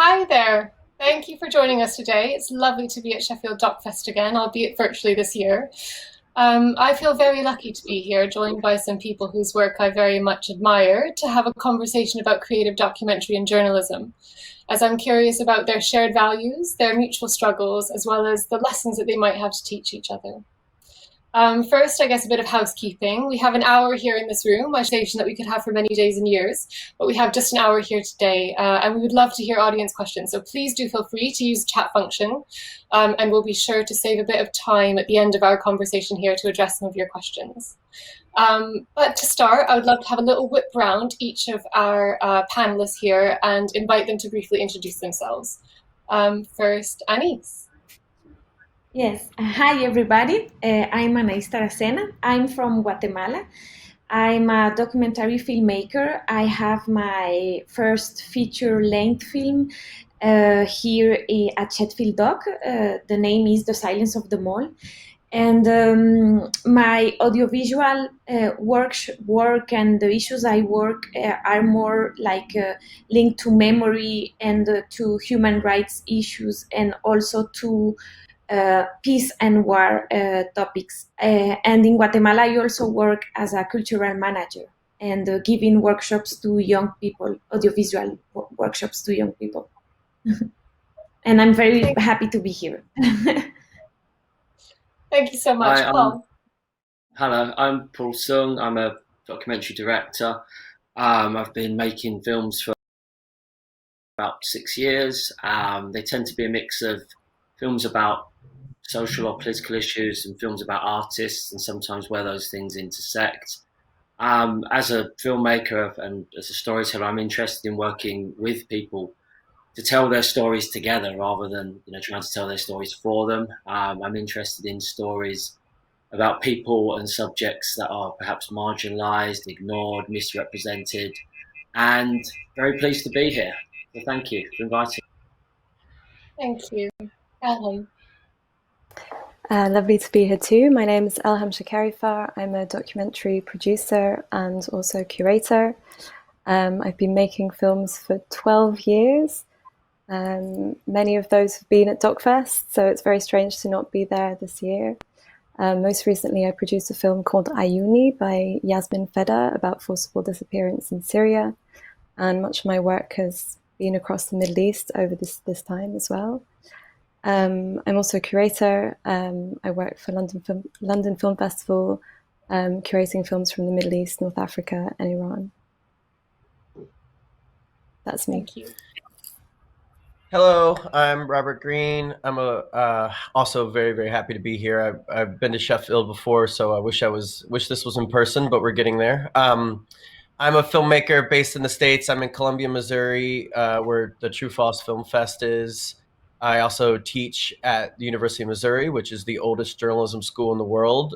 Hi there. Thank you for joining us today. It's lovely to be at Sheffield DocFest again, albeit virtually this year. I feel very lucky to be here, joined by some people whose work I very much admire, to have a conversation about creative documentary and journalism, as I'm curious about their shared values, their mutual struggles, as well as the lessons that they might have to teach each other. First, I guess a bit of housekeeping. We have an hour here in this room, a station that we could have for many days and years, but we have just an hour here today, and we would love to hear audience questions. So please do feel free to use the chat function, and we'll be sure to save a bit of time at the end of our conversation here to address some of your questions. But to start, I would love to have a little whip round each of our panelists here and invite them to briefly introduce themselves. First, Anaïs. Yes. Hi, everybody. I'm Anaïs Taracena. I'm from Guatemala. I'm a documentary filmmaker. I have my first feature-length film here at Sheffield Doc. The name is The Silence of the Mall. And my audiovisual work and the issues I work are more like linked to memory and to human rights issues, and also to peace and war topics. And in Guatemala, I also work as a cultural manager and giving workshops to young people, audiovisual workshops to young people. And I'm very happy to be here. Thank you so much. Hi, Paul. Hello, I'm Poulton. I'm a documentary director. I've been making films for about 6 years. They tend to be a mix of films about social or political issues and films about artists, and sometimes where those things intersect. As a filmmaker and as a storyteller, I'm interested in working with people to tell their stories together rather than trying to tell their stories for them. I'm interested in stories about people and subjects that are perhaps marginalised, ignored, misrepresented, and very pleased to be here. So thank you for inviting me. Thank you. Elhum. Lovely to be here too. My name is Elham Shakerifar. I'm a documentary producer and also curator. I've been making films for 12 years. Many of those have been at DocFest, so it's very strange to not be there this year. Most recently, I produced a film called Ayuni by Yasmin Feda about forcible disappearance in Syria, and much of my work has been across the Middle East over this time as well. I'm also a curator. I work for London Film Festival, curating films from the Middle East, North Africa, and Iran. That's me. Thank you. Hello, I'm Robert Greene. I'm also very, very happy to be here. I've been to Sheffield before, so I wish this was in person, but we're getting there. I'm a filmmaker based in the States. I'm in Columbia, Missouri, where the True False Film Fest is. I also teach at the University of Missouri, which is the oldest journalism school in the world.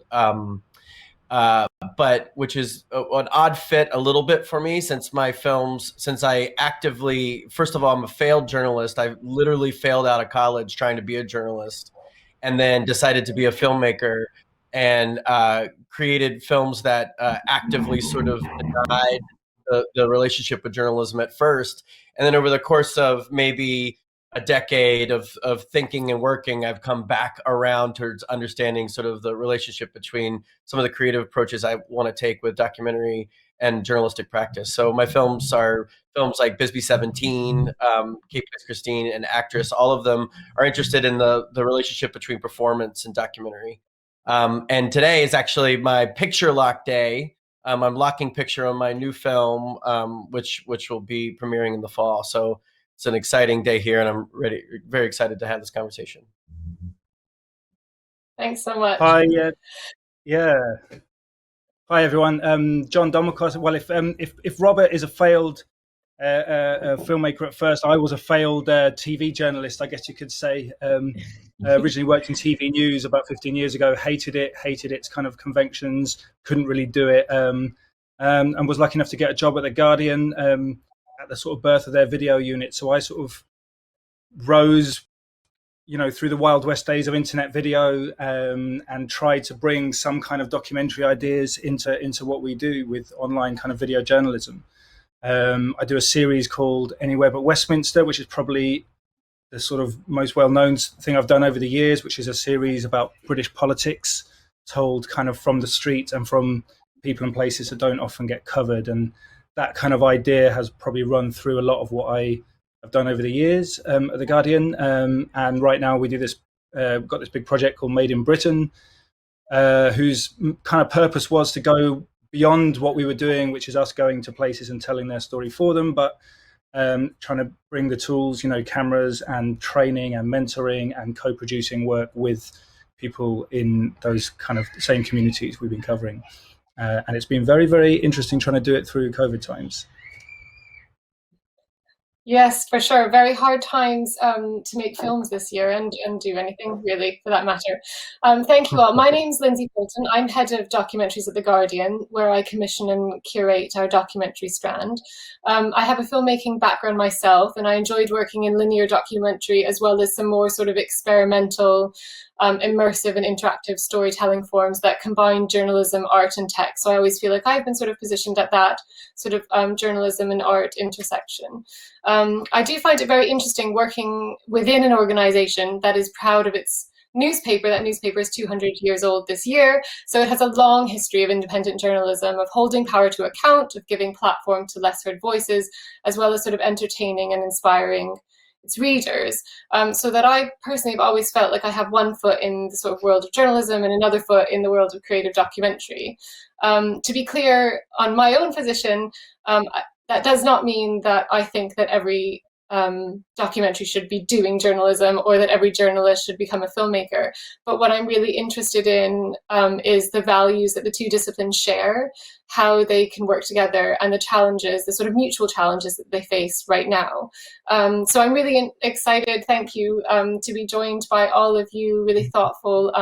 But which is an odd fit a little bit for me, since I actively, first of all, I'm a failed journalist. I literally failed out of college trying to be a journalist, and then decided to be a filmmaker, and created films that actively sort of denied the relationship with journalism at first. And then over the course of maybe a decade of thinking and working, I've come back around towards understanding sort of the relationship between some of the creative approaches I want to take with documentary and journalistic practice. So my films are films like Bisbee 17, Cape Christine, and Actress. All of them are interested in the relationship between performance and documentary. And today is actually my picture lock day. I'm locking picture on my new film, which will be premiering in the fall. So it's an exciting day here, and I'm very excited to have this conversation. Thanks so much. Hi, Hi everyone. John Domokos. Well, if Robert is a failed filmmaker at first, I was a failed TV journalist, I guess you could say. Originally worked in TV news about 15 years ago. Hated its kind of conventions. Couldn't really do it. And was lucky enough to get a job at The Guardian. At the sort of birth of their video unit. So I sort of rose, through the Wild West days of internet video, and tried to bring some kind of documentary ideas into what we do with online kind of video journalism. I do a series called Anywhere But Westminster, which is probably the sort of most well-known thing I've done over the years, which is a series about British politics told kind of from the street and from people and places that don't often get covered. And that kind of idea has probably run through a lot of what I have done over the years at The Guardian. And right now we do this, we've got this big project called Made in Britain, whose kind of purpose was to go beyond what we were doing, which is us going to places and telling their story for them, but trying to bring the tools, cameras and training and mentoring and co-producing work with people in those kind of same communities we've been covering. And it's been very, very interesting trying to do it through COVID times. Yes, for sure. Very hard times to make films this year and do anything really for that matter. Thank you all. My name's Lindsey Bolton. I'm head of documentaries at The Guardian, where I commission and curate our documentary strand. I have a filmmaking background myself, and I enjoyed working in linear documentary as well as some more sort of experimental, immersive and interactive storytelling forms that combine journalism, art and tech. So I always feel like I've been sort of positioned at that sort of journalism and art intersection. I do find it very interesting working within an organization that is proud of its newspaper. That newspaper is 200 years old this year, so it has a long history of independent journalism, of holding power to account, of giving platform to less heard voices, as well as sort of entertaining and inspiring its readers. So that I personally have always felt like I have one foot in the sort of world of journalism and another foot in the world of creative documentary. To be clear on my own position, that does not mean that I think that every documentary should be doing journalism or that every journalist should become a filmmaker. But what I'm really interested in is the values that the two disciplines share, how they can work together, and the challenges, the sort of mutual challenges that they face right now. So I'm really excited, thank you, to be joined by all of you really thoughtful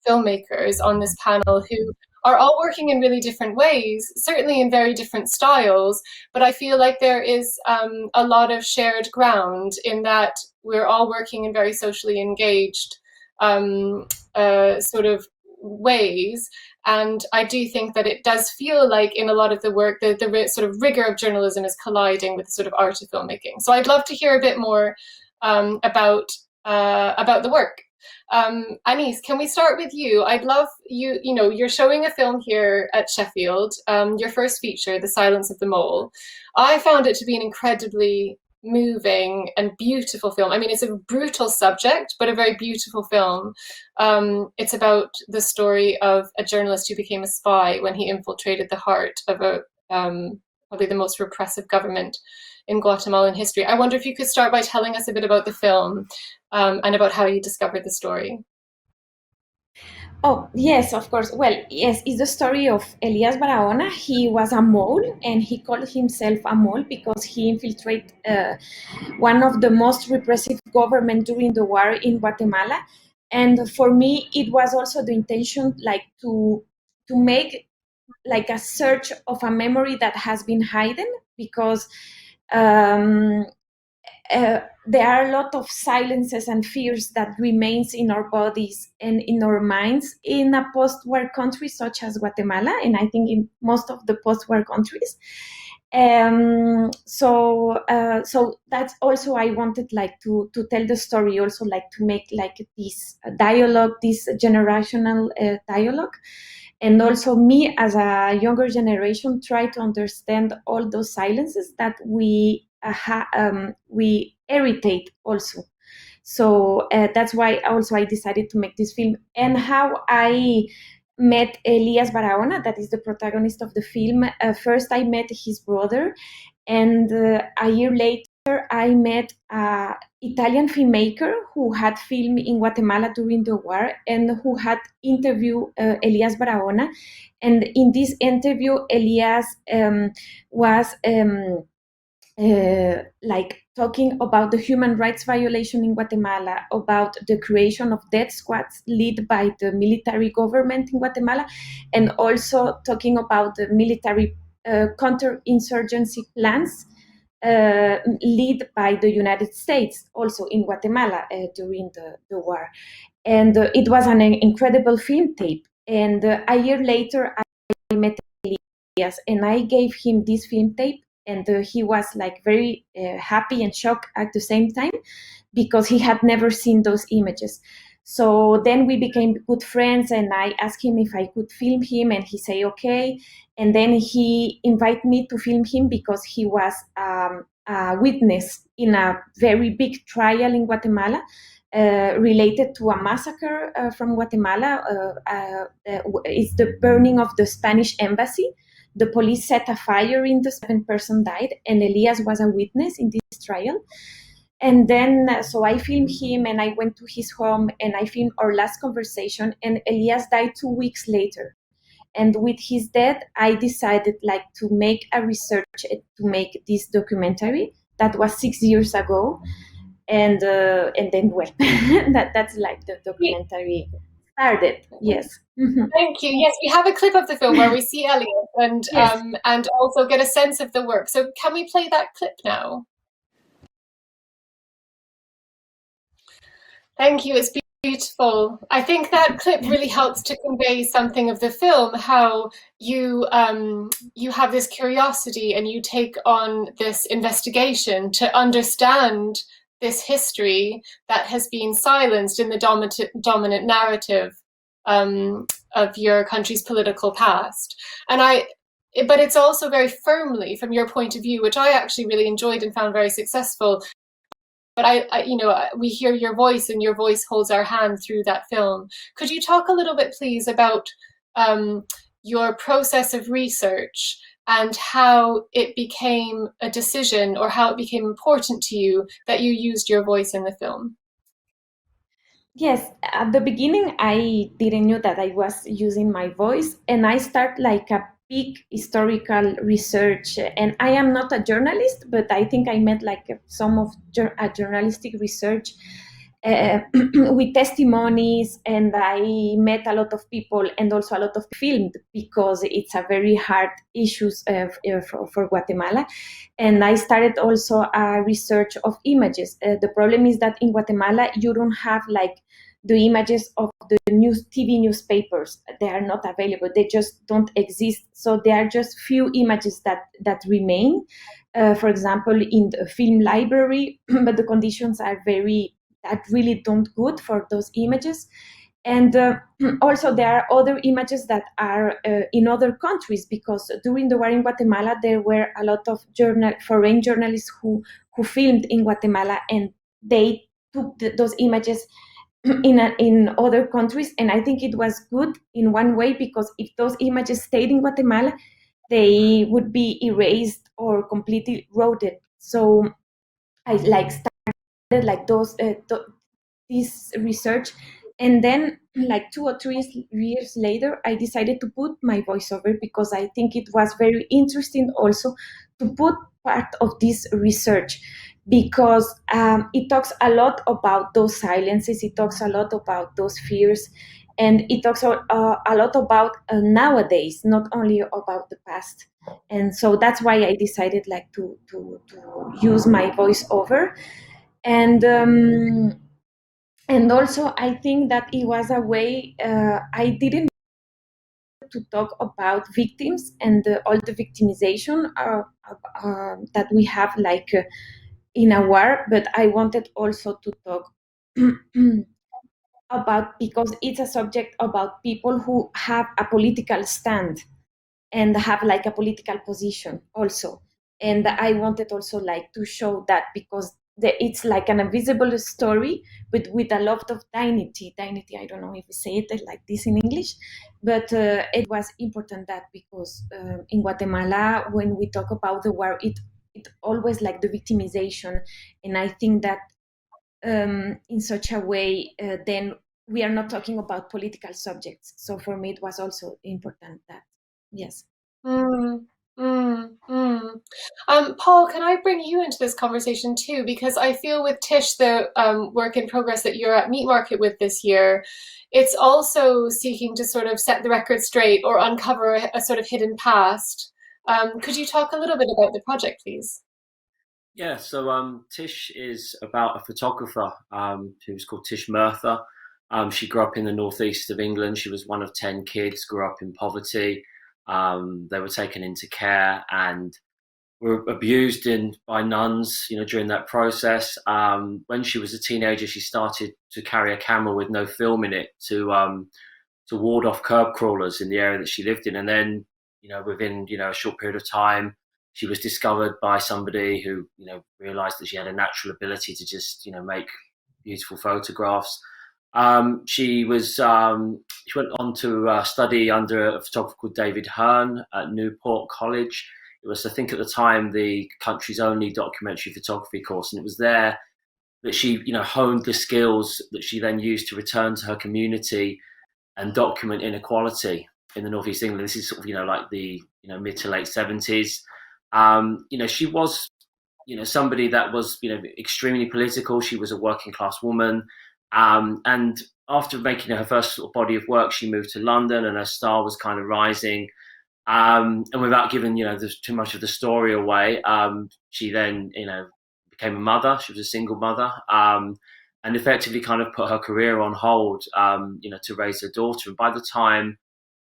filmmakers on this panel who are all working in really different ways, certainly in very different styles, but I feel like there is a lot of shared ground in that we're all working in very socially engaged sort of ways. And I do think that it does feel like in a lot of the work, the sort of rigor of journalism is colliding with the sort of art of filmmaking. So I'd love to hear a bit more about the work. Anaïs, can we start with you? I'd love you're showing a film here at Sheffield, your first feature, The Silence of the Mole. I found it to be an incredibly moving and beautiful film. I mean, it's a brutal subject, but a very beautiful film. It's about the story of a journalist who became a spy when he infiltrated the heart of probably the most repressive government in Guatemalan history. I wonder if you could start by telling us a bit about the film and about how you discovered the story. Oh, yes, of course. Well, yes, it's the story of Elias Barahona. He was a mole, and he called himself a mole because he infiltrated one of the most repressive governments during the war in Guatemala. And for me, it was also the intention, like, to make like a search of a memory that has been hidden, because there are a lot of silences and fears that remains in our bodies and in our minds in a post-war country such as Guatemala, and I think in most of the post-war countries. So that's also I wanted like to tell the story, also like to make like this dialogue, this generational dialogue. And also me as a younger generation try to understand all those silences that we irritate also. So that's why also I decided to make this film. And how I met Elias Barahona, that is the protagonist of the film. First I met his brother, and a year later I met an Italian filmmaker who had filmed in Guatemala during the war and who had interviewed Elias Barahona. And in this interview, Elias was like talking about the human rights violation in Guatemala, about the creation of death squads led by the military government in Guatemala, and also talking about the military counterinsurgency plans led by the United States, also in Guatemala during the war. And it was an incredible film tape. And a year later, I met Elias, and I gave him this film tape. and he was like very happy and shocked at the same time because he had never seen those images. So then we became good friends, and I asked him if I could film him, and he said okay. And then he invited me to film him because he was a witness in a very big trial in Guatemala related to a massacre from Guatemala. It's the burning of the Spanish embassy. The police set a fire in the 7 person died, and Elias was a witness in this trial. And then, so I filmed him, and I went to his home, and I filmed our last conversation, and Elias died 2 weeks later. And with his death, I decided like to make a research to make this documentary. That was 6 years ago. And then, well, that's like the documentary started. Yes. Thank you. Yes, we have a clip of the film where we see Elliot and Yes. And also get a sense of the work. So can we play that clip now? Thank you. It's beautiful. I think that clip really helps to convey something of the film, how you you have this curiosity and you take on this investigation to understand this history that has been silenced in the dominant narrative of your country's political past. But it's also very firmly from your point of view, which I actually really enjoyed and found very successful. But we hear your voice, and your voice holds our hand through that film. Could you talk a little bit, please, about your process of research and how it became a decision, or how it became important to you that you used your voice in the film? Yes, at the beginning, I didn't know that I was using my voice, and I start like a big historical research. And I am not a journalist, but I think I met like some of a journalistic research with testimonies, and I met a lot of people and also a lot of filmed, because it's a very hard issue for Guatemala. And I started also a research of images. The problem is that in Guatemala, you don't have like the images of the TV newspapers. They are not available. They just don't exist. So there are just few images that remain, for example, in the film library, but the conditions are really don't good for those images. And also there are other images that are in other countries, because during the war in Guatemala, there were a lot of foreign journalists who filmed in Guatemala, and they took those images in other countries. And I think it was good in one way, because if those images stayed in Guatemala, they would be erased or completely eroded. So I like started like this research, and then like 2 or 3 years later, I decided to put my voiceover, because I think it was very interesting also to put part of this research, because it talks a lot about those silences, it talks a lot about those fears, and it talks a lot about nowadays, not only about the past. And so that's why I decided like to use my voiceover. And also I think that it was a way I didn't to talk about victims and all the victimization that we have like in a war, but I wanted also to talk about, because it's a subject about people who have a political stand and have like a political position also. And I wanted also like to show that, because it's like an invisible story, but with a lot of dignity. I don't know if we say it like this in English, but it was important that, because in Guatemala, when we talk about the war, it always like the victimization. And I think that in such a way, then we are not talking about political subjects. So for me, it was also important that, yes. Paul, can I bring you into this conversation too? Because I feel with Tish, the work in progress that you're at Meat Market with this year, it's also seeking to sort of set the record straight or uncover a sort of hidden past. Could you talk a little bit about the project, please? Yeah, so Tish is about a photographer who's called Tish Merthyr. She grew up in the northeast of England. She was one of 10 kids, grew up in poverty. They were taken into care, and were abused by nuns, during that process. When she was a teenager, she started to carry a camera with no film in it to ward off curb crawlers in the area that she lived in. And then, within, a short period of time, she was discovered by somebody who, realized that she had a natural ability to just, make beautiful photographs. She went on to study under a photographer called David Hearn at Newport College. It was, I think, at the time, the country's only documentary photography course, and it was there that she, honed the skills that she then used to return to her community and document inequality in the Northeast England. This is sort of, like the, mid to late 70s. She was, somebody that was, extremely political. She was a working class woman. And after making her first sort of body of work, she moved to London and her star was kind of rising. And without giving, too much of the story away, she then, became a mother. She was a single mother, and effectively kind of put her career on hold, to raise her daughter. And by the time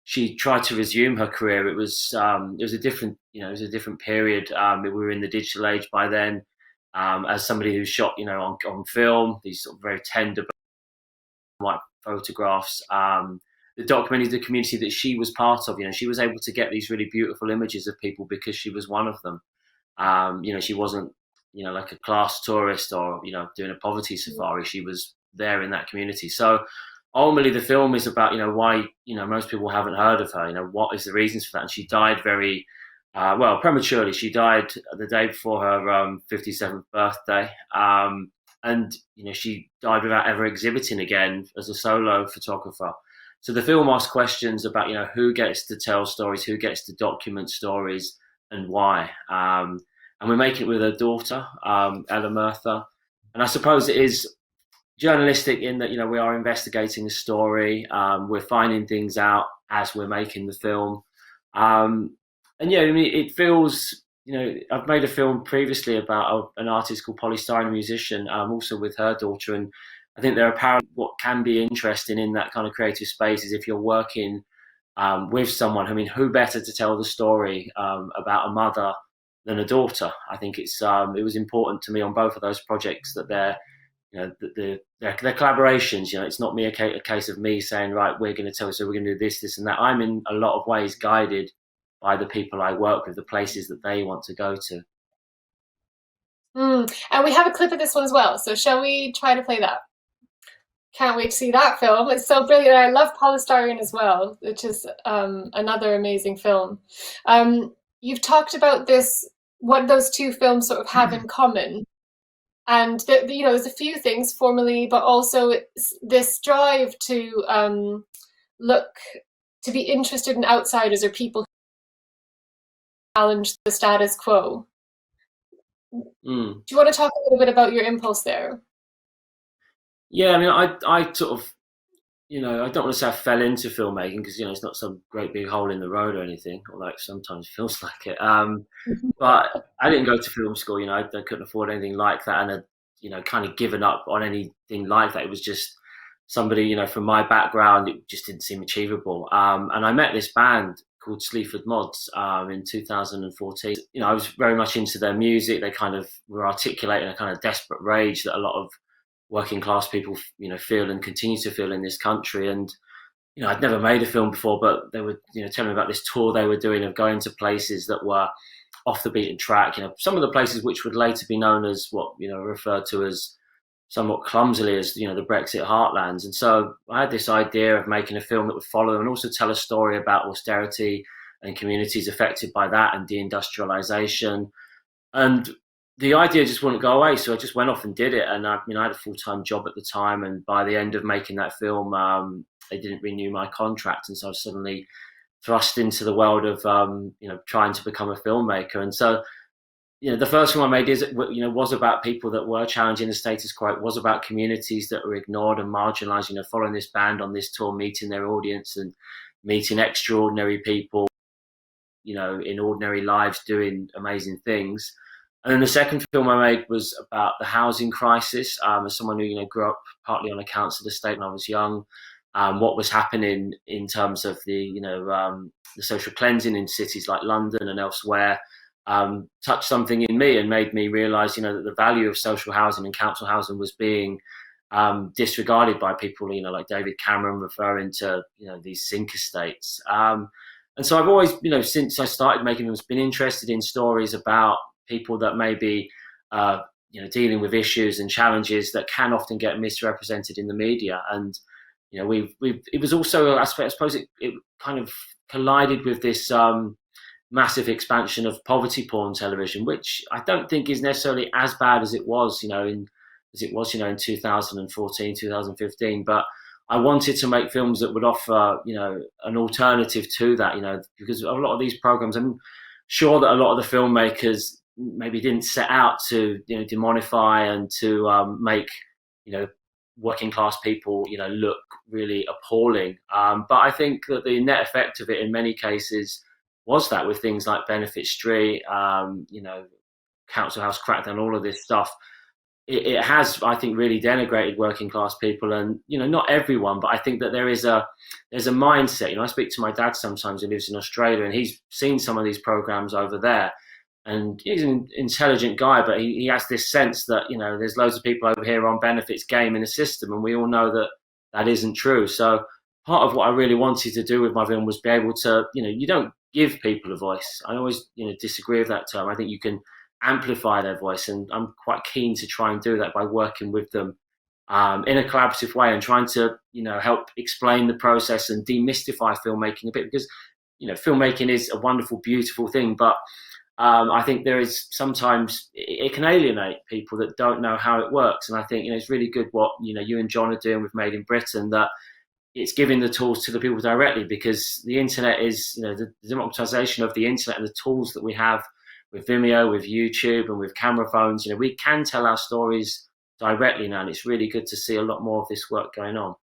she tried to resume her career, it was a different, period. We were in the digital age by then. As somebody who shot, on film, these sort of very tender white photographs, that documented the community that she was part of. She was able to get these really beautiful images of people because she was one of them. She wasn't, like a class tourist or, doing a poverty safari. She was there in that community. So ultimately the film is about, why, most people haven't heard of her, what is the reasons for that. And she died very, prematurely. She died the day before her 57th birthday. And, she died without ever exhibiting again as a solo photographer. So the film asks questions about, who gets to tell stories, who gets to document stories, and why. And we're making it with her daughter, Ella. And I suppose it is journalistic in that, we are investigating the story. We're finding things out as we're making the film. It feels, I've made a film previously about an artist called Polystyrene, a musician, also with her daughter. And I think there are parallels. What can be interesting in that kind of creative space is if you're working with someone. I mean, who better to tell the story about a mother than a daughter? I think it was important to me on both of those projects that they're collaborations. It's not me a case of me saying, right, we're going to tell you, so we're going to do this, and that. I'm in a lot of ways guided by the people I work with, the places that they want to go to. And we have a clip of this one as well. So shall we try to play that? Can't wait to see that film. It's so brilliant. I love Polystyrene as well, which is another amazing film. You've talked about this, what those two films sort of have in common. And there's a few things formally, but also this drive to to be interested in outsiders or people who challenge the status quo. Do you want to talk a little bit about your impulse there? Yeah, I mean, I sort of, I don't want to say I fell into filmmaking because, it's not some great big hole in the road or anything, although it sometimes feels like it. But I didn't go to film school, I couldn't afford anything like that. And I'd, kind of given up on anything like that. It was just somebody, from my background, it just didn't seem achievable. And I met this band called Sleaford Mods in 2014. I was very much into their music. They kind of were articulating a kind of desperate rage that a lot of working class people, feel and continue to feel in this country. And, I'd never made a film before, but they were, telling me about this tour they were doing of going to places that were off the beaten track. Some of the places which would later be known as what, referred to as somewhat clumsily as, the Brexit heartlands. And so I had this idea of making a film that would follow and also tell a story about austerity and communities affected by that and deindustrialization. And the idea just wouldn't go away. So I just went off and did it. And I had a full-time job at the time. And by the end of making that film, they didn't renew my contract. And so I was suddenly thrust into the world of, trying to become a filmmaker. And so, the first film I made was about people that were challenging the status quo. It was about communities that were ignored and marginalized, following this band on this tour, meeting their audience and meeting extraordinary people, in ordinary lives doing amazing things. And then the second film I made was about the housing crisis. As someone who, grew up partly on a council estate when I was young, what was happening in terms of the social cleansing in cities like London and elsewhere. touched something in me and made me realise, that the value of social housing and council housing was being disregarded by people, like David Cameron referring to, these sink estates. And so I've always, since I started making films, been interested in stories about people that maybe, dealing with issues and challenges that can often get misrepresented in the media. And, it was also, I suppose it kind of collided with this massive expansion of poverty porn television, which I don't think is necessarily as bad as it was, in 2014, 2015. But I wanted to make films that would offer, an alternative to that, because a lot of these programs, I'm sure that a lot of the filmmakers maybe didn't set out to, demonify and to make, working class people, look really appalling. But I think that the net effect of it in many cases was that, with things like Benefit Street, Council House crackdown, all of this stuff, it has, I think, really denigrated working class people. And, not everyone, but I think that there's a mindset. I speak to my dad sometimes, who lives in Australia, and he's seen some of these programs over there. And he's an intelligent guy, but he has this sense that, there's loads of people over here on benefits gaming the system, and we all know that that isn't true. So part of what I really wanted to do with my film was be able to, you don't give people a voice. I always, disagree with that term. I think you can amplify their voice, and I'm quite keen to try and do that by working with them in a collaborative way, and trying to, help explain the process and demystify filmmaking a bit, because, filmmaking is a wonderful, beautiful thing, but I think there is sometimes it can alienate people that don't know how it works. And I think, it's really good what, you and John are doing with Made in Britain, that it's giving the tools to the people directly, because the internet is, the democratization of the internet and the tools that we have with Vimeo, with YouTube, and with camera phones, we can tell our stories directly now. And it's really good to see a lot more of this work going on.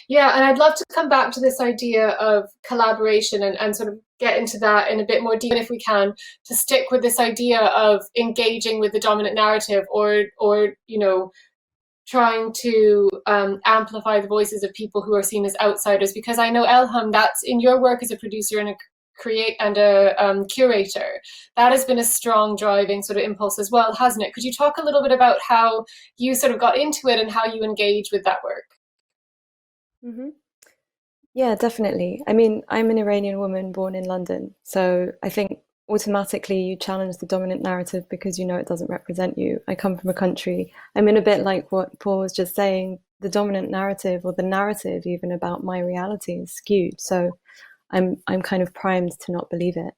Yeah, and I'd love to come back to this idea of collaboration and sort of get into that in a bit more detail if we can, to stick with this idea of engaging with the dominant narrative, or trying to amplify the voices of people who are seen as outsiders. Because I know, Elham, that's in your work as a producer and a curator, that has been a strong driving sort of impulse as well, hasn't it? Could you talk a little bit about how you sort of got into it and how you engage with that work? Mm-hmm. Yeah, definitely. I mean, I'm an Iranian woman born in London, so I think automatically you challenge the dominant narrative because it doesn't represent you. I come from a country, I mean, a bit like what Paul was just saying, the dominant narrative, or the narrative even about my reality, is skewed. So I'm kind of primed to not believe it.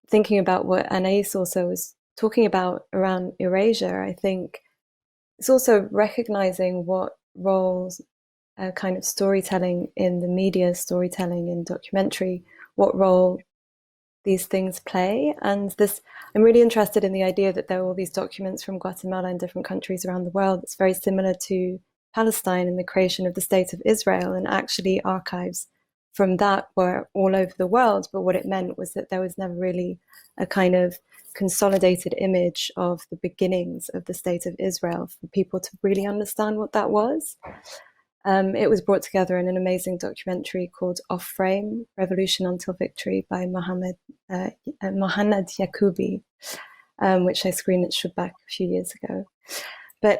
Thinking about what Anaïs also was talking about around erasure, I think it's also recognizing what roles kind of storytelling in the media, storytelling in documentary, what role these things play. And I'm really interested in the idea that there are all these documents from Guatemala and different countries around the world. It's very similar to Palestine and the creation of the State of Israel, and actually archives from that were all over the world. But what it meant was that there was never really a kind of consolidated image of the beginnings of the State of Israel for people to really understand what that was. It was brought together in an amazing documentary called Off Frame, Revolution Until Victory by Mohammad Yacoubi, which I screened at Shubak a few years ago. But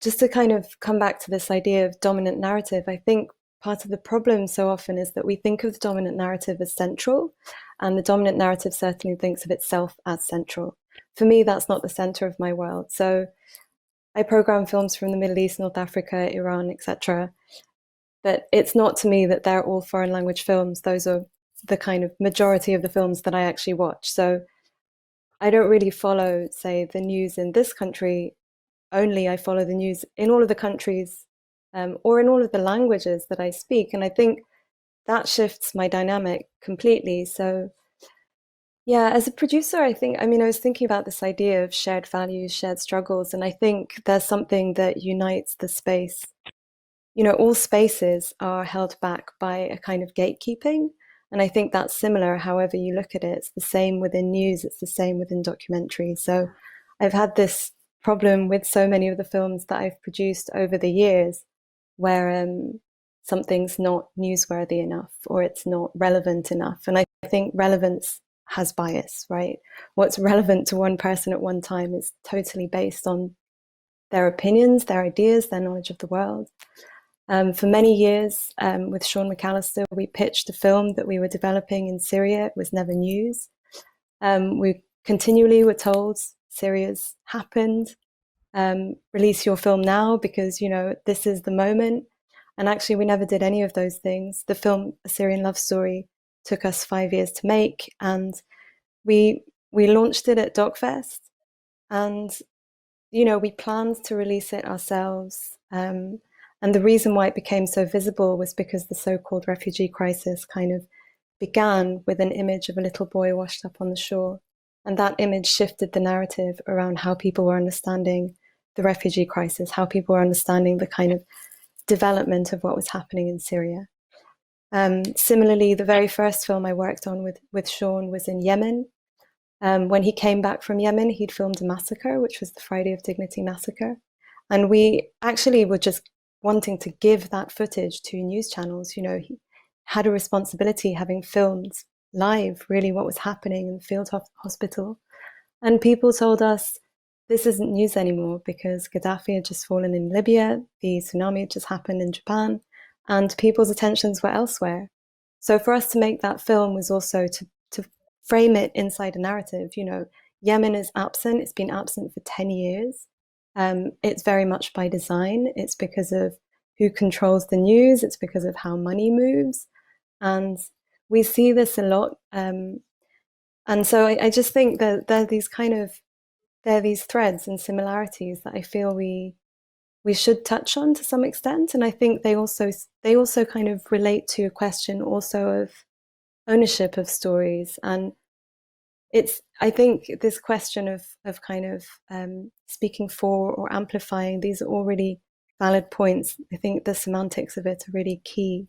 just to kind of come back to this idea of dominant narrative, I think part of the problem so often is that we think of the dominant narrative as central, and the dominant narrative certainly thinks of itself as central. For me, that's not the center of my world. So I program films from the Middle East, North Africa, Iran, etc. But it's not to me that they're all foreign language films. Those are the kind of majority of the films that I actually watch. So I don't really follow, say, the news in this country only. I follow the news in all of the countries or in all of the languages that I speak. And I think that shifts my dynamic completely. So yeah, as a producer, I was thinking about this idea of shared values, shared struggles, and I think there's something that unites the space. All spaces are held back by a kind of gatekeeping, and I think that's similar however you look at it. It's the same within news, it's the same within documentary. So I've had this problem with so many of the films that I've produced over the years, where something's not newsworthy enough or it's not relevant enough. And I think relevance has bias, right? What's relevant to one person at one time is totally based on their opinions, their ideas, their knowledge of the world. For many years, with Sean McAllister, we pitched a film that we were developing in Syria. It was never news. We continually were told Syria's happened. Release your film now because, you know, this is the moment. And actually, we never did any of those things. The film A Syrian Love Story took us 5 years to make, and we launched it at DocFest. And, you know, we planned to release it ourselves. And the reason why it became so visible was because the so-called refugee crisis kind of began with an image of a little boy washed up on the shore. And that image shifted the narrative around how people were understanding the refugee crisis, how people were understanding the kind of development of what was happening in Syria. Similarly, the very first film I worked on with Sean was in Yemen. When he came back from Yemen, he'd filmed a massacre, which was the Friday of Dignity massacre. And we actually were just wanting to give that footage to news channels. You know, he had a responsibility, having filmed live really what was happening in the field hospital. And people told us, this isn't news anymore because Gaddafi had just fallen in Libya, the tsunami had just happened in Japan, and people's attentions were elsewhere. So for us to make that film was also to frame it inside a narrative. You know, Yemen is absent, it's been absent for 10 years. It's very much by design. It's because of who controls the news, it's because of how money moves. And we see this a lot. And so I just think that there are these threads and similarities that I feel we should touch on to some extent. And I think they also kind of relate to a question also of ownership of stories. And I think this question of kind of speaking for or amplifying, these are all really valid points. I think the semantics of it are really key.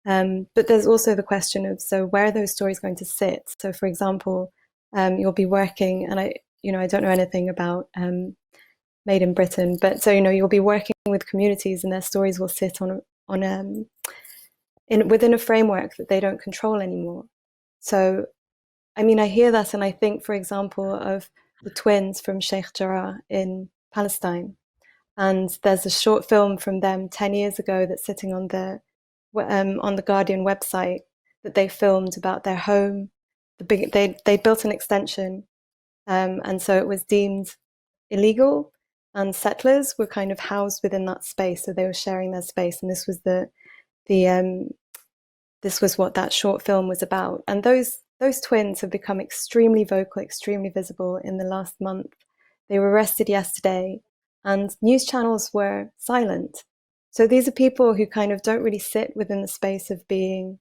But there's also the question of, so where are those stories going to sit? So for example, you'll be working, and I don't know anything about Made in Britain, but so, you know, you'll be working with communities and their stories will sit within a framework that they don't control anymore. So, I mean, I hear that and I think, for example, of the twins from Sheikh Jarrah in Palestine. And there's a short film from them 10 years ago that's sitting on the Guardian website that they filmed about their home. They built an extension, and so it was deemed illegal, and settlers were kind of housed within that space, so they were sharing their space, and this was this was what that short film was about. And those twins have become extremely vocal, extremely visible in the last month. They were arrested yesterday, and news channels were silent. So these are people who kind of don't really sit within the space of being,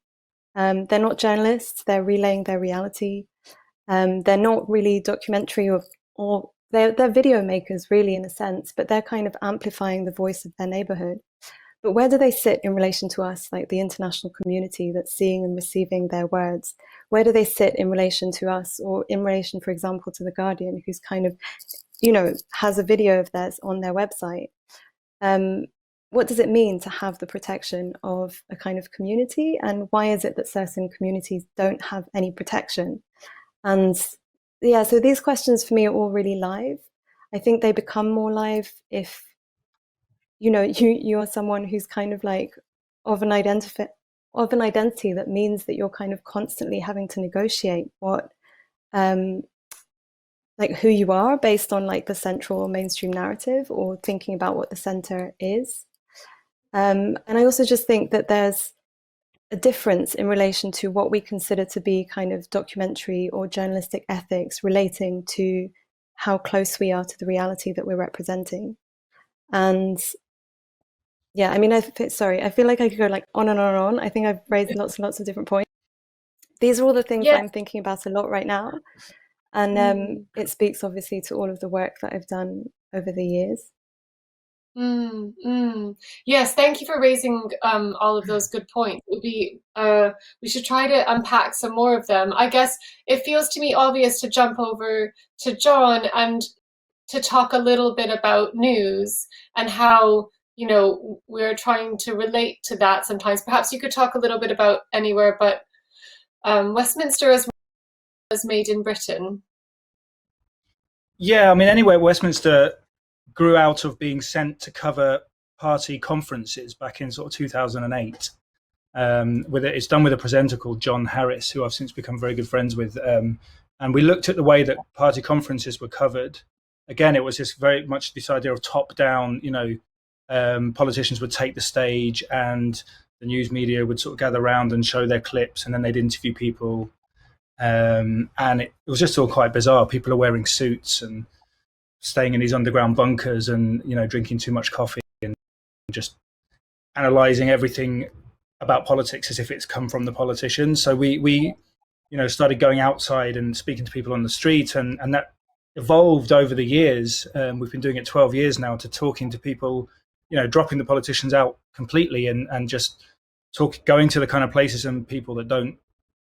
they're not journalists, they're relaying their reality. They're not really documentary or they're video makers really in a sense, but they're kind of amplifying the voice of their neighborhood. But where do they sit in relation to us, like the international community that's seeing and receiving their words? Where do they sit in relation to us, or in relation, for example, to The Guardian, who's kind of, you know, has a video of theirs on their website? What does it mean to have the protection of a kind of community? And why is it that certain communities don't have any protection? And yeah, so these questions for me are all really live. I think they become more live if, you know, you're someone who's kind of like of an identity that means that you're kind of constantly having to negotiate what, like who you are based on like the central mainstream narrative, or thinking about what the center is. And I also just think that there's a difference in relation to what we consider to be kind of documentary or journalistic ethics relating to how close we are to the reality that we're representing. And yeah, I mean, I feel like I could go like on and on and on. I think I've raised lots and lots of different points. These are all the things that I'm thinking about a lot right now. And it speaks obviously to all of the work that I've done over the years. Yes, thank you for raising all of those good points. It would be we should try to unpack some more of them. I guess it feels to me obvious to jump over to John and to talk a little bit about news and how you know, we're trying to relate to that sometimes. Perhaps you could talk a little bit about Anywhere, but Westminster was made in Britain. Yeah, I mean, Anywhere, Westminster grew out of being sent to cover party conferences back in sort of 2008. It's done with a presenter called John Harris, who I've since become very good friends with. And we looked at the way that party conferences were covered. Again, it was just very much this idea of top down, you know, politicians would take the stage and the news media would sort of gather around and show their clips, and then they'd interview people. And it was just all quite bizarre. People are wearing suits and staying in these underground bunkers and, you know, drinking too much coffee and just analysing everything about politics as if it's come from the politicians. So we you know, started going outside and speaking to people on the street, and that evolved over the years. We've been doing it 12 years now, to talking to people, you know, dropping the politicians out completely and just going to the kind of places and people that don't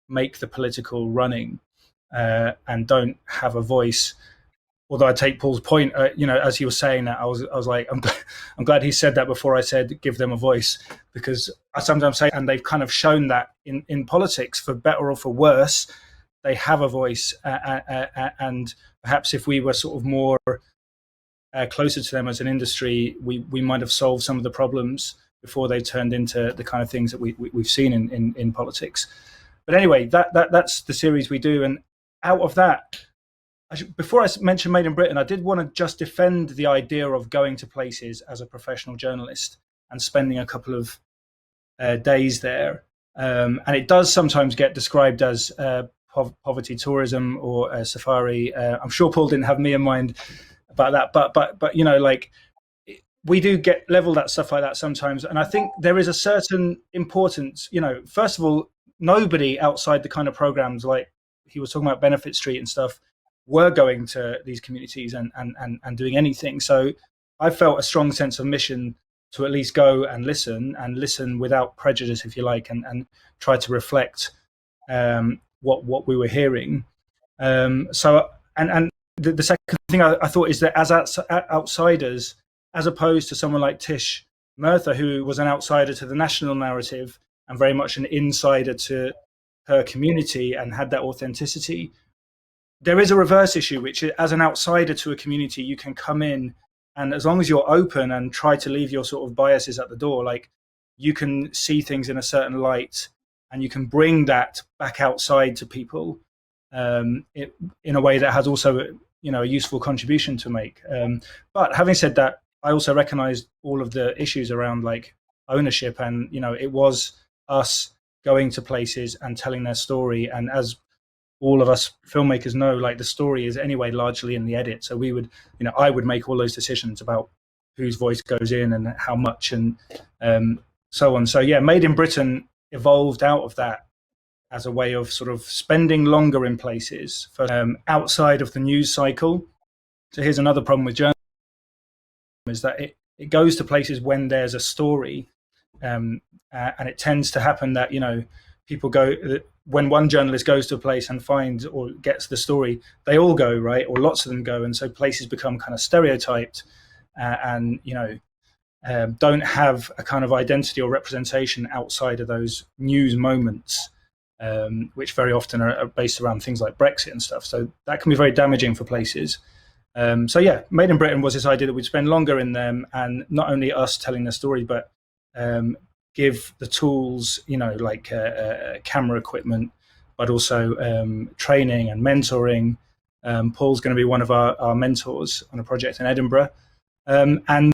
make the political running and don't have a voice. Although I take Paul's point, you know, as he was saying that, I was like, I'm glad he said that before I said give them a voice, because I sometimes say, and they've kind of shown that in politics, for better or for worse, they have a voice, and perhaps if we were sort of more closer to them as an industry, we might have solved some of the problems before they turned into the kind of things that we've seen in politics. But anyway, that's the series we do, and out of that, before I mention Made in Britain, I did want to just defend the idea of going to places as a professional journalist and spending a couple of days there. And it does sometimes get described as poverty tourism or safari. I'm sure Paul didn't have me in mind about that, but you know, like, we do get leveled at stuff like that sometimes. And I think there is a certain importance, you know, first of all, nobody outside the kind of programs like he was talking about, Benefit Street and stuff, were going to these communities and doing anything. So I felt a strong sense of mission to at least go and listen without prejudice, if you like, and try to reflect what we were hearing. So the second thing I thought is that as outsiders, as opposed to someone like Tish Murtha, who was an outsider to the national narrative and very much an insider to her community and had that authenticity, there is a reverse issue, which is, as an outsider to a community, you can come in, and as long as you're open and try to leave your sort of biases at the door, like, you can see things in a certain light, and you can bring that back outside to people in a way that has also, you know, a useful contribution to make. But having said that, I also recognize all of the issues around, like, ownership, and, you know, it was us going to places and telling their story, and as all of us filmmakers know, like, the story is anyway largely in the edit. So we would, you know, I would make all those decisions about whose voice goes in and how much, and so on. So yeah, Made in Britain evolved out of that as a way of sort of spending longer in places for, outside of the news cycle. So here's another problem with journalism, is that it goes to places when there's a story, and it tends to happen that, you know, people go, when one journalist goes to a place and finds or gets the story, they all go, right? Or lots of them go. And so places become kind of stereotyped and, you know, don't have a kind of identity or representation outside of those news moments, which very often are based around things like Brexit and stuff. So that can be very damaging for places. So yeah, Made in Britain was this idea that we'd spend longer in them, and not only us telling the story, but give the tools, you know, like camera equipment, but also training and mentoring. Paul's going to be one of our mentors on a project in Edinburgh, and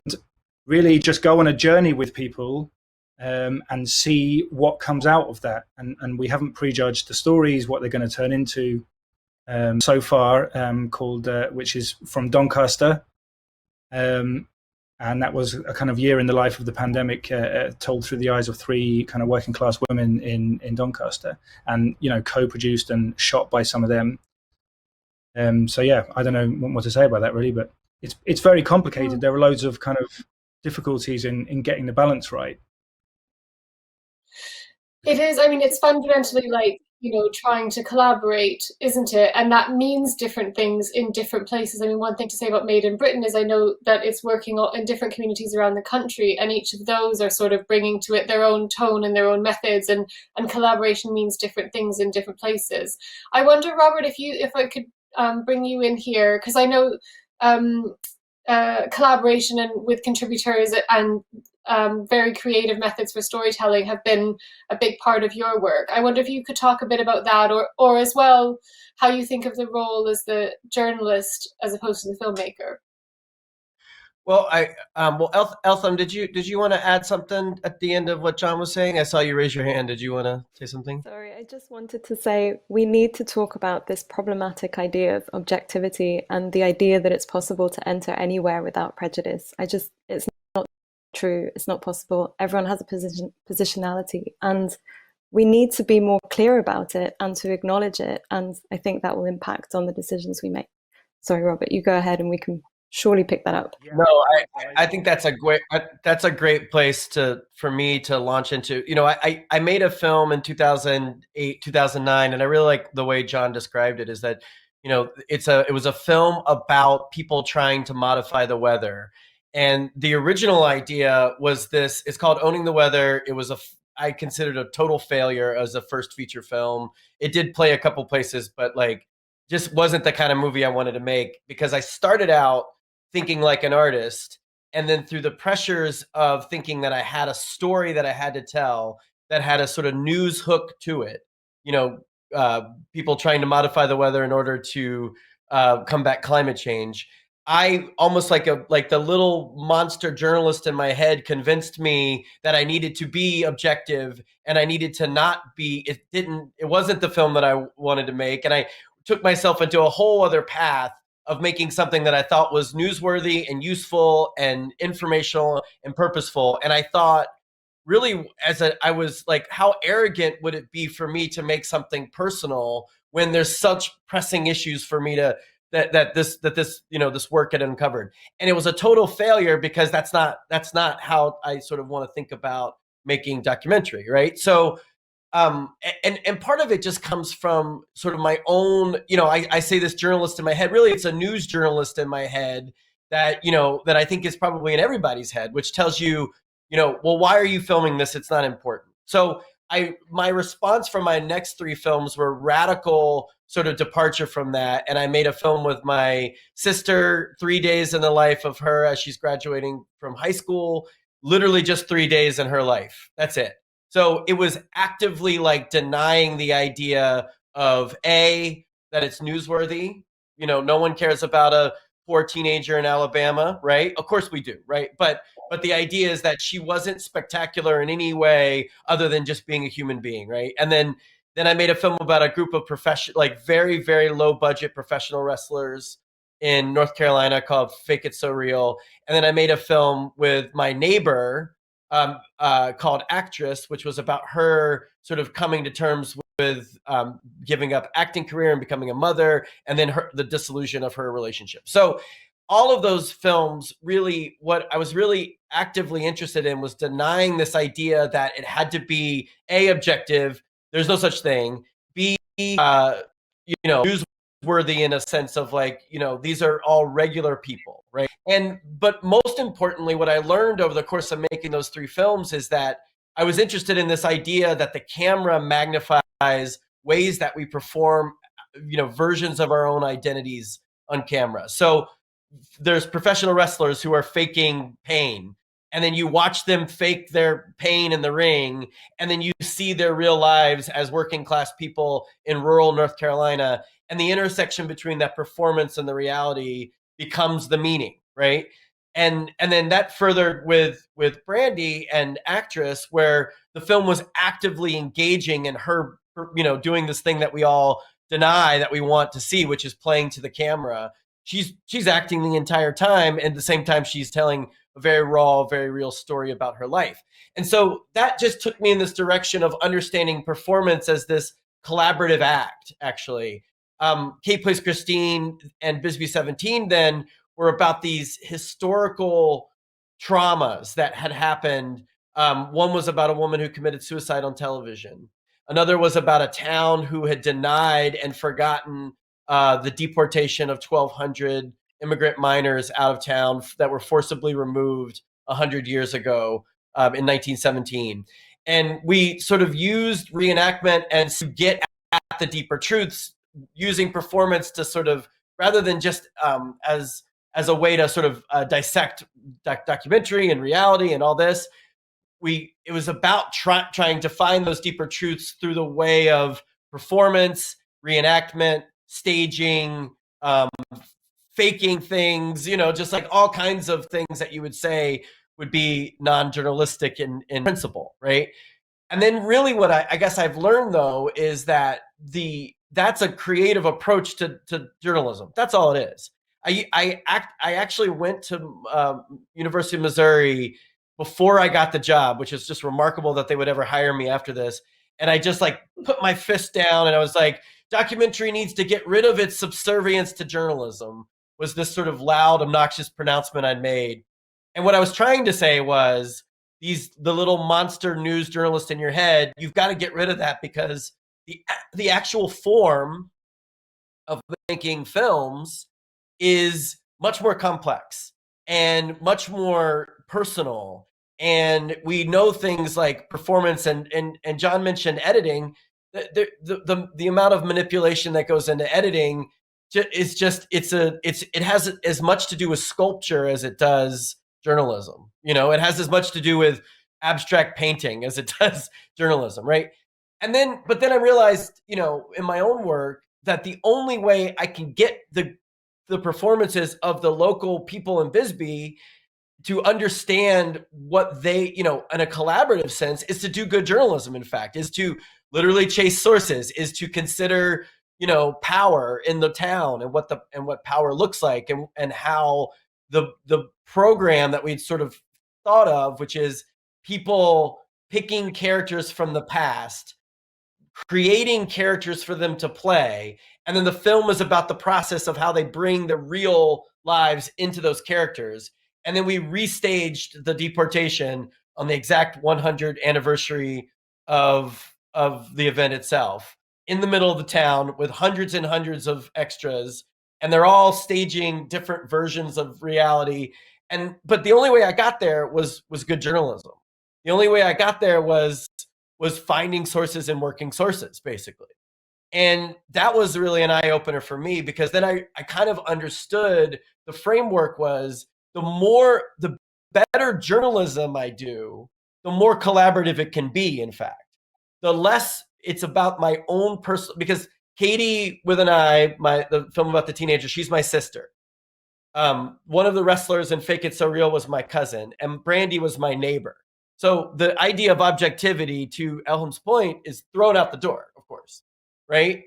really just go on a journey with people and see what comes out of that. And we haven't prejudged the stories, what they're going to turn into so far, called, which is from Doncaster. And that was a kind of year in the life of the pandemic, told through the eyes of 3 kind of working class women in Doncaster, and, you know, co-produced and shot by some of them. So yeah, I don't know what to say about that really, but it's very complicated. There are loads of kind of difficulties in getting the balance right. It is. I mean, it's fundamentally like trying to collaborate, isn't it? And that means different things in different places. I mean, one thing to say about Made in Britain is I know that it's working in different communities around the country, and each of those are sort of bringing to it their own tone and their own methods, and collaboration means different things in different places. I wonder, Robert, if I could bring you in here, because I know collaboration and with contributors and very creative methods for storytelling have been a big part of your work. I wonder if you could talk a bit about that, or as well, how you think of the role as the journalist as opposed to the filmmaker. Well, Elham, did you want to add something at the end of what John was saying? I saw you raise your hand. Did you want to say something? Sorry, I just wanted to say we need to talk about this problematic idea of objectivity and the idea that it's possible to enter anywhere without prejudice. It's not true. It's not possible. Everyone has a positionality, and we need to be more clear about it and to acknowledge it. And I think that will impact on the decisions we make. Sorry, Robert, you go ahead and we can surely pick that up. No, I think that's a great place for me to launch into. I made a film in 2008, 2009, and I really like the way John described it. Is that it was a film about people trying to modify the weather, and the original idea was this. It's called Owning the Weather. I considered a total failure as a first feature film. It did play a couple places, but just wasn't the kind of movie I wanted to make, because I started out thinking like an artist, and then through the pressures of thinking that I had a story that I had to tell that had a sort of news hook to it, people trying to modify the weather in order to combat climate change. I almost like the little monster journalist in my head convinced me that I needed to be objective, and I needed to not be. It wasn't the film that I wanted to make, and I took myself into a whole other path of making something that I thought was newsworthy and useful and informational and purposeful. And I thought, really, I was like, how arrogant would it be for me to make something personal when there's such pressing issues for me to that this work had uncovered? And it was a total failure, because that's not how I sort of want to think about making documentary, right? So and part of it just comes from sort of my own, I say this journalist in my head, really it's a news journalist in my head that I think is probably in everybody's head, which tells you, well, why are you filming this? It's not important. So my response for my next three films were radical sort of departure from that. And I made a film with my sister, 3 days in the life of her as she's graduating from high school, literally just 3 days in her life. That's it. So it was actively denying the idea of that it's newsworthy. No one cares about a poor teenager in Alabama, right? Of course we do, right? But the idea is that she wasn't spectacular in any way other than just being a human being, right? And then I made a film about a group of very, very low budget professional wrestlers in North Carolina called Fake It So Real. And then I made a film with my neighbor called Actress, which was about her sort of coming to terms with giving up acting career and becoming a mother, and then the dissolution of her relationship. So all of those films, really, what I was really actively interested in was denying this idea that it had to be A, objective, there's no such thing, B, newsworthy in a sense of these are all regular people, right? But most importantly, what I learned over the course of making those three films is that I was interested in this idea that the camera magnifies ways that we perform, versions of our own identities on camera. So there's professional wrestlers who are faking pain, and then you watch them fake their pain in the ring, and then you see their real lives as working class people in rural North Carolina, and the intersection between that performance and the reality becomes the meaning, right? And then that furthered with Brandy and Actress, where the film was actively engaging in her, doing this thing that we all deny that we want to see, which is playing to the camera. She's acting the entire time, and at the same time she's telling a very raw, very real story about her life. And so that just took me in this direction of understanding performance as this collaborative act, actually. Kate Plays Christine and Bisbee 17 then were about these historical traumas that had happened. One was about a woman who committed suicide on television. Another was about a town who had denied and forgotten the deportation of 1,200 immigrant miners out of town that were forcibly removed 100 years ago in 1917. And we sort of used reenactment and to get at the deeper truths, using performance to sort of, rather than just as a way to sort of dissect documentary and reality and all this, it was about trying to find those deeper truths through the way of performance, reenactment, staging, faking things, just like all kinds of things that you would say would be non-journalistic in principle, right? And then really what I guess I've learned, though, is that that's a creative approach to journalism. That's all it is. I actually went to University of Missouri before I got the job, which is just remarkable that they would ever hire me after this. And I just like put my fist down and I was like, documentary needs to get rid of its subservience to journalism, was this sort of loud, obnoxious pronouncement I'd made. And what I was trying to say was, the little monster news journalist in your head, you've got to get rid of that, because the actual form of making films is much more complex and much more personal. And we know things like performance and John mentioned editing. The amount of manipulation that goes into editing is just it has as much to do with sculpture as it does journalism. It has as much to do with abstract painting as it does journalism, right? But then I realized, in my own work, that the only way I can get the performances of the local people in Bisbee to understand what they, in a collaborative sense, is to do good journalism, in fact, is to literally chase sources, is to consider, power in the town and what power looks like, and how the program that we'd sort of thought of, which is people picking characters from the past, creating characters for them to play, and then the film is about the process of how they bring the real lives into those characters. And then we restaged the deportation on the exact 100th anniversary of the event itself, in the middle of the town, with hundreds and hundreds of extras, and they're all staging different versions of reality. But the only way I got there was good journalism. The only way I got there was finding sources and working sources, basically. And that was really an eye-opener for me, because then I kind of understood the framework was, the better journalism I do, the more collaborative it can be, in fact. The less it's about my own personal, because Katie with an I, the film about the teenager, she's my sister. One of the wrestlers in Fake It So Real was my cousin, and Brandy was my neighbor. So the idea of objectivity, to Elham's point, is thrown out the door, of course, right?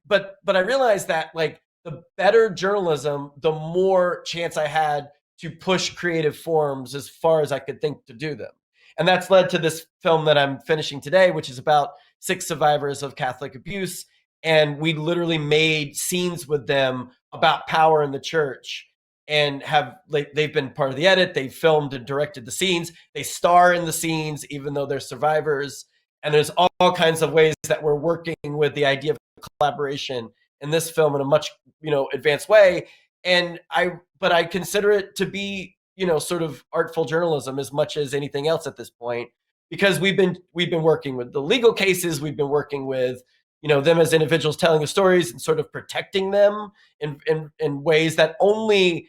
But I realized that, like, the better journalism, the more chance I had to push creative forms as far as I could think to do them. And that's led to this film that I'm finishing today, which is about 6 survivors of Catholic abuse. And we literally made scenes with them about power in the church, and they've been part of the edit. They filmed and directed the scenes. They star in the scenes, even though they're survivors. And there's all kinds of ways that we're working with the idea of collaboration in this film in a much, advanced way. But I consider it to be, sort of artful journalism as much as anything else at this point, because we've been working with the legal cases. We've been working with, them as individuals telling the stories and sort of protecting them in ways that only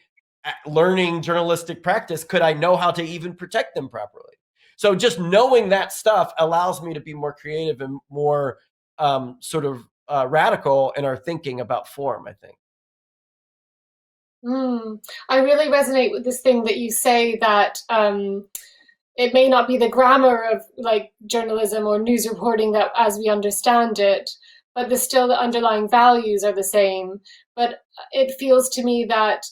learning journalistic practice could I know how to even protect them properly. So just knowing that stuff allows me to be more creative and more sort of radical in our thinking about form, I think. I really resonate with this thing that you say, that it may not be the grammar of like journalism or news reporting that as we understand it, but the underlying values are the same. But it feels to me that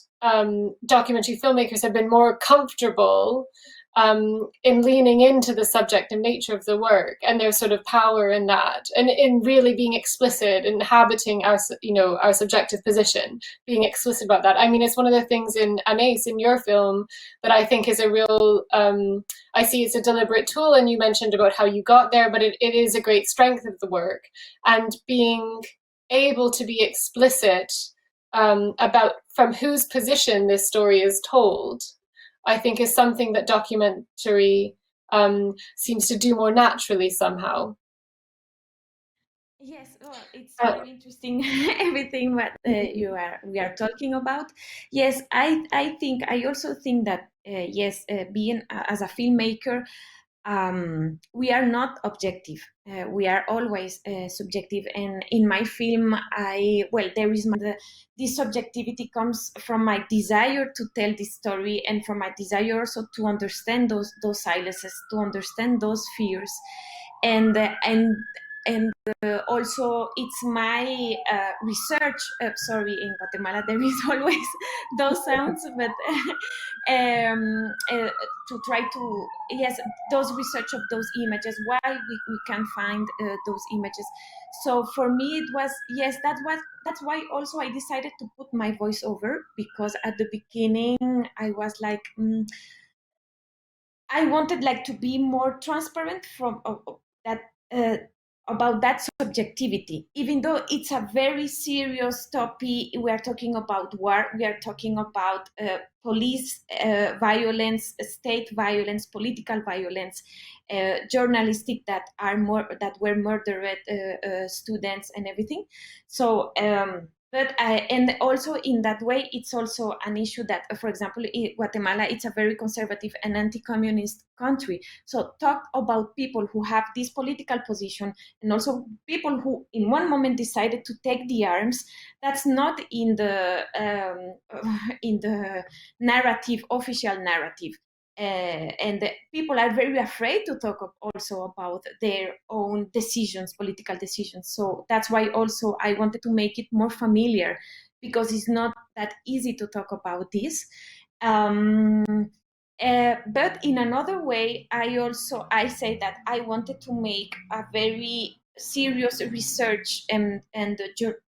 documentary filmmakers have been more comfortable in leaning into the subject and nature of the work, and there's sort of power in that, and in really being explicit, inhabiting our, our subjective position, being explicit about that. I mean, it's one of the things in Anaïs, in your film, that I think is a real, I see it's a deliberate tool, and you mentioned about how you got there, but it is a great strength of the work, and being able to be explicit about from whose position this story is told, I think is something that documentary seems to do more naturally somehow. Yes, well, it's very interesting everything what we are talking about. Yes, I also think that yes, being as a filmmaker, we are not objective. We are always subjective. And in my film, there is this subjectivity comes from my desire to tell this story, and from my desire also to understand those silences, to understand those fears, and also it's my research. Sorry, in Guatemala there is always those sounds, but to try to, yes, those research of those images, why we can find those images. So for me it was, yes, that's why also I decided to put my voice over, because at the beginning I was like, I wanted like to be more transparent from that about that subjectivity, even though it's a very serious topic. We are talking about war, we are talking about police violence, state violence, political violence, journalistic that were murdered students and everything. So and also in that way, it's also an issue that, for example, in Guatemala, it's a very conservative and anti-communist country. So talk about people who have this political position, and also people who in one moment decided to take the arms. That's not in the narrative, official narrative. And people are very afraid to talk also about their own decisions, political decisions. So that's why also I wanted to make it more familiar, because it's not that easy to talk about this. But in another way, I say that I wanted to make a very serious research and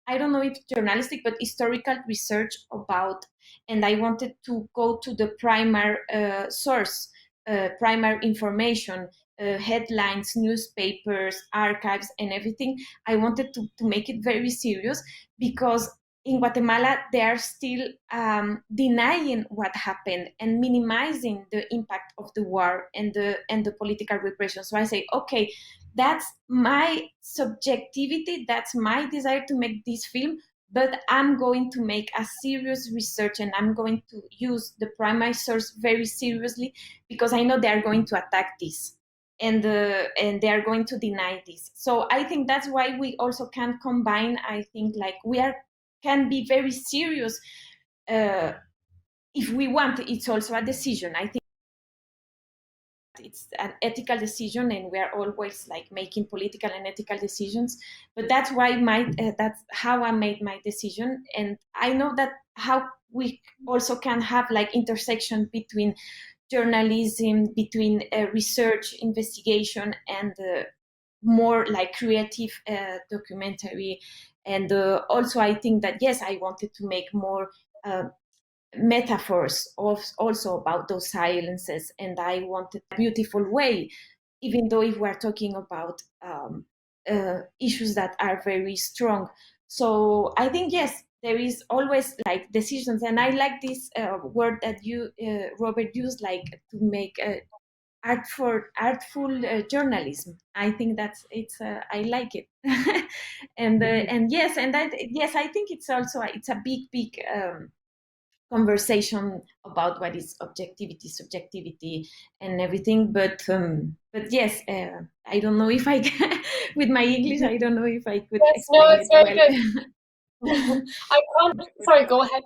I don't know if journalistic, but historical research about, and I wanted to go to the primary source, primary information, headlines, newspapers, archives, and everything. I wanted to make it very serious, because in Guatemala, they are still denying what happened and minimizing the impact of the war and the political repression. So I say, okay, that's my subjectivity, that's my desire to make this film, but I'm going to make a serious research, and I'm going to use the primary source very seriously, because I know they are going to attack this, and they are going to deny this. So I think that's why we also can combine. I think like can be very serious if we want. It's also a decision. I think it's an ethical decision, and we are always like making political and ethical decisions. But that's why that's how I made my decision. And I know that how we also can have like intersection between journalism, between research, investigation, and more like creative documentary. And also I think that, yes, I wanted to make more metaphors also about those silences, and I wanted a beautiful way, even though if we're talking about issues that are very strong. So I think, yes, there is always like decisions, and I like this word that you, Robert, used, like to make artful journalism. I think that's I like it. And yes, I think it's also it's a big conversation about what is objectivity, subjectivity, and everything. But yes, I don't know if I can, with my English, I don't know if I could explain it's very it good. I can't. Sorry, go ahead.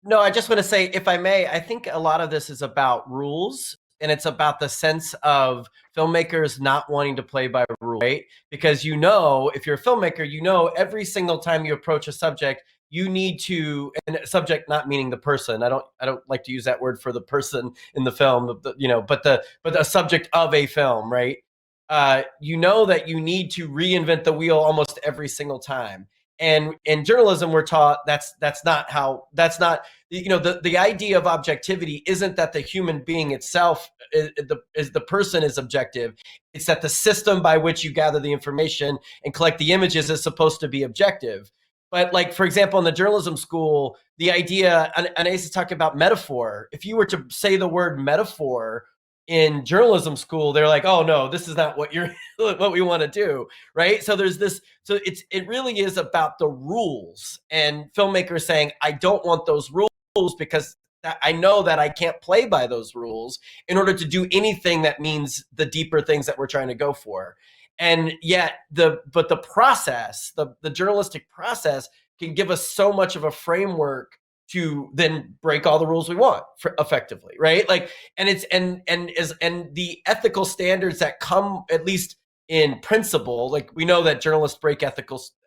No, I just want to say, if I may, I think a lot of this is about rules, and it's about the sense of filmmakers not wanting to play by rules, right? Because if you're a filmmaker, every single time you approach a subject, you need to, and subject not meaning the person. I don't like to use that word for the person in the film, but the subject of a film, right? You know that you need to reinvent the wheel almost every single time. And in journalism, we're taught that's not the idea of objectivity isn't that the human being itself is the person is objective. It's that the system by which you gather the information and collect the images is supposed to be objective. But like, for example, in the journalism school, the idea, and Anaïs is talking about metaphor. If you were to say the word metaphor in journalism school, they're like, oh no, this is not what what we want to do, right? So there's this, so it really is about the rules, and filmmakers saying, I don't want those rules because I know that I can't play by those rules in order to do anything that means the deeper things that we're trying to go for. And yet the process, the journalistic process can give us so much of a framework to then break all the rules we want effectively, right? Like, and it's and the ethical standards that come, at least in principle, like we know that journalists break have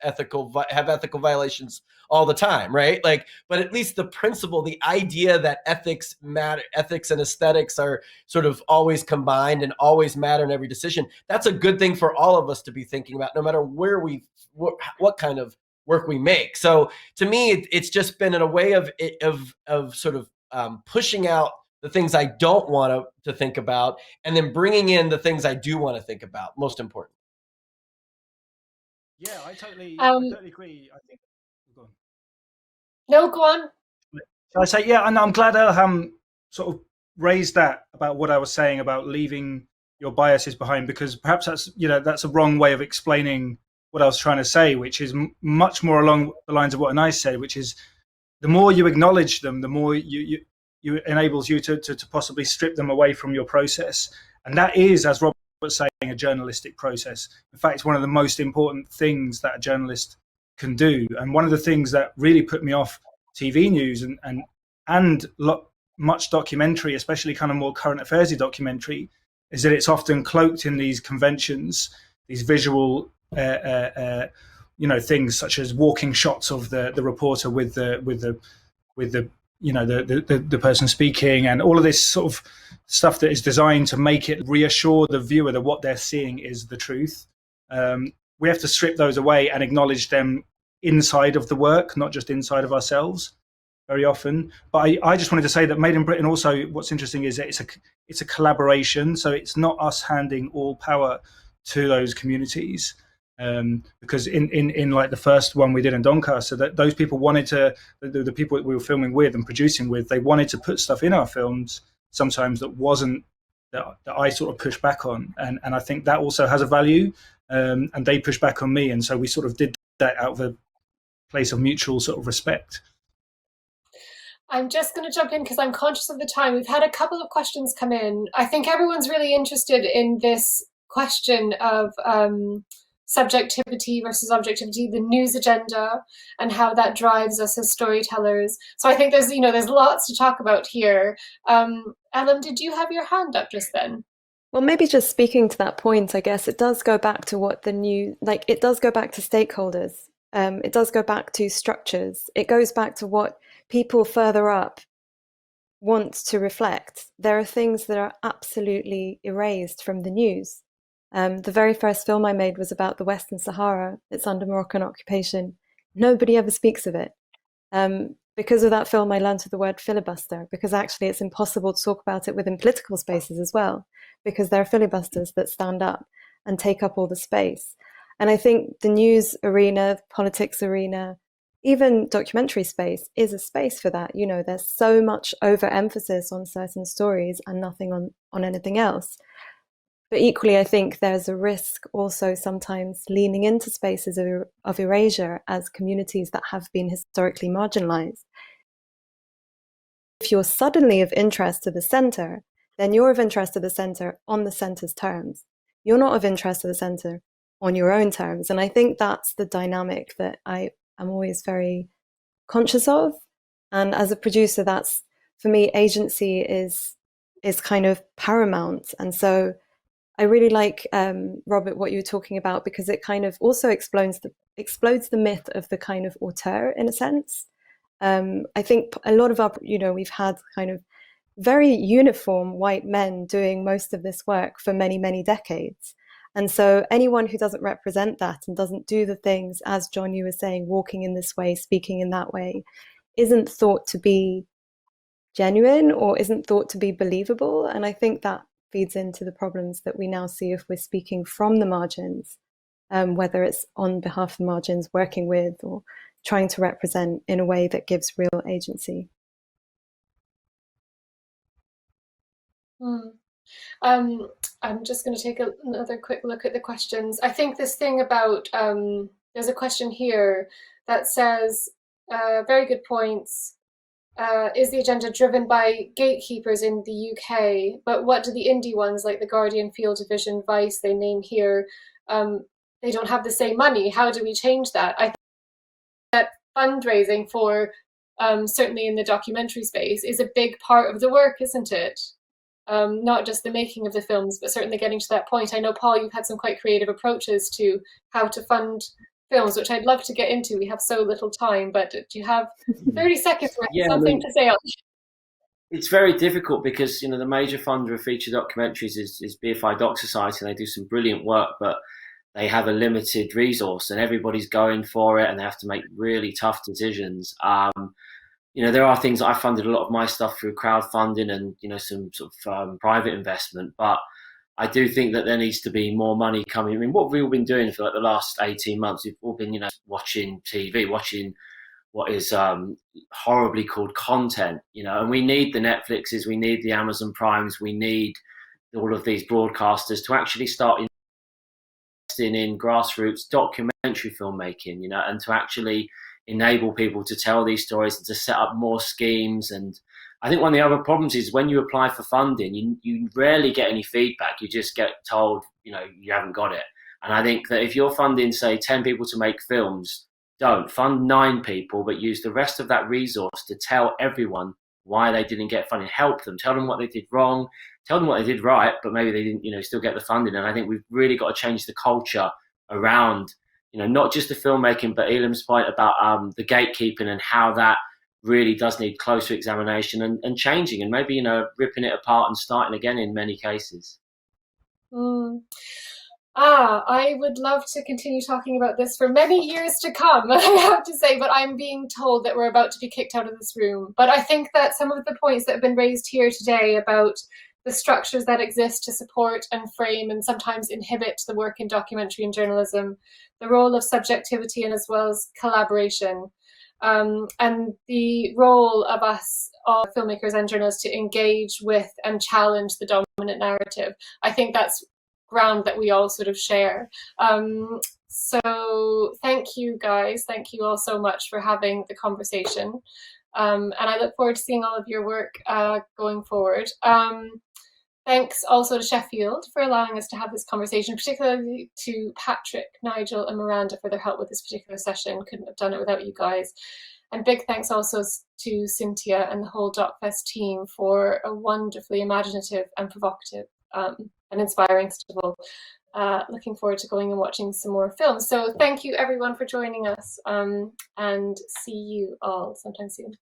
ethical violations all the time, right? Like, but at least the principle, the idea that ethics and aesthetics are sort of always combined and always matter in every decision, that's a good thing for all of us to be thinking about, no matter what kind of work we make. So to me, it's just been in a way of sort of pushing out the things I don't want to think about, and then bringing in the things I do want to think about. Most important. Yeah, I totally agree. I think. Go on. No, go on. I say, yeah, and I'm glad Elham sort of raised that about what I was saying about leaving your biases behind, because perhaps that's a wrong way of explaining what I was trying to say, which is much more along the lines of what Anaïs said, which is the more you acknowledge them, the more you enables you to possibly strip them away from your process. And that is, as Robert was saying, a journalistic process. In fact, it's one of the most important things that a journalist can do. And one of the things that really put me off TV news and much documentary, especially kind of more current affairs documentary, is that it's often cloaked in these conventions, these visual things such as walking shots of the reporter with the person speaking, and all of this sort of stuff that is designed to make it reassure the viewer that what they're seeing is the truth. We have to strip those away and acknowledge them inside of the work, not just inside of ourselves very often. But I just wanted to say that Made in Britain also, what's interesting is that it's a collaboration. So it's not us handing all power to those communities. Because in like the first one we did in Doncaster, that those people wanted to, the people that we were filming with and producing with, they wanted to put stuff in our films sometimes that wasn't, that I sort of pushed back on, and I think that also has a value, and they pushed back on me, and so we sort of did that out of a place of mutual sort of respect. I'm just going to jump in because I'm conscious of the time. We've had a couple of questions come in. I think everyone's really interested in this question of subjectivity versus objectivity, the news agenda, and how that drives us as storytellers. So I think there's lots to talk about here. Elham, did you have your hand up just then? Well, maybe just speaking to that point, I guess it does go back to what it does go back to stakeholders. It does go back to structures. It goes back to what people further up want to reflect. There are things that are absolutely erased from the news. The very first film I made was about the Western Sahara. It's under Moroccan occupation. Nobody ever speaks of it. Because of that film, I learned the word filibuster, because actually it's impossible to talk about it within political spaces as well, because there are filibusters that stand up and take up all the space. And I think the news arena, politics arena, even documentary space is a space for that. There's so much overemphasis on certain stories and nothing on anything else. But equally, I think there's a risk also sometimes leaning into spaces of erasure as communities that have been historically marginalized. If you're suddenly of interest to the center, then you're of interest to the center on the center's terms. You're not of interest to the center on your own terms. And I think that's the dynamic that I am always very conscious of. And as a producer, that's, for me, agency is kind of paramount. And so I really like, Robert, what you were talking about, because it kind of also explodes the myth of the kind of auteur, in a sense. I think a lot of our, we've had kind of very uniform white men doing most of this work for many, many decades. And so anyone who doesn't represent that and doesn't do the things, as John, you were saying, walking in this way, speaking in that way, isn't thought to be genuine or isn't thought to be believable. And I think that feeds into the problems that we now see if we're speaking from the margins, whether it's on behalf of the margins, working with, or trying to represent in a way that gives real agency. I'm just going to take another quick look at the questions. I think this thing about, there's a question here that says, very good points. Is the agenda driven by gatekeepers in the UK? But what do the indie ones like The Guardian, Field Division, Vice, they name here, they don't have the same money. How do we change that? I think that fundraising for, certainly in the documentary space, is a big part of the work, isn't it? Not just the making of the films, but certainly getting to that point. I know, Paul, you've had some quite creative approaches to how to fund films, which I'd love to get into. We have so little time, but do you have 30 seconds worth of something to say on? It's very difficult because, the major funder of feature documentaries is BFI Doc Society, and they do some brilliant work, but they have a limited resource and everybody's going for it and they have to make really tough decisions. There are things I funded a lot of my stuff through crowdfunding and, some sort of private investment, but I do think that there needs to be more money coming. I mean, what we've all been doing for like the last 18 months, we've all been, watching TV, watching what is horribly called content, and we need the Netflixes, we need the Amazon Primes, we need all of these broadcasters to actually start investing in grassroots documentary filmmaking, and to actually enable people to tell these stories and to set up more schemes. And I think one of the other problems is when you apply for funding, you rarely get any feedback. You just get told, you haven't got it. And I think that if you're funding, say, 10 people to make films, don't fund 9 people, but use the rest of that resource to tell everyone why they didn't get funding. Help them, tell them what they did wrong, tell them what they did right, but maybe they didn't, still get the funding. And I think we've really got to change the culture around, not just the filmmaking, but Elham's point about the gatekeeping and how that really does need closer examination and changing and maybe, ripping it apart and starting again in many cases. I would love to continue talking about this for many years to come, I have to say, but I'm being told that we're about to be kicked out of this room. But I think that some of the points that have been raised here today about the structures that exist to support and frame and sometimes inhibit the work in documentary and journalism, the role of subjectivity and as well as collaboration, and the role of us, all filmmakers and journalists, to engage with and challenge the dominant narrative. I think that's ground that we all sort of share. So thank you guys. Thank you all so much for having the conversation. And I look forward to seeing all of your work going forward. Thanks also to Sheffield for allowing us to have this conversation, particularly to Patrick, Nigel and Miranda for their help with this particular session. Couldn't have done it without you guys. And big thanks also to Cynthia and the whole DocFest team for a wonderfully imaginative and provocative and inspiring festival. Looking forward to going and watching some more films. So thank you everyone for joining us, and see you all sometime soon.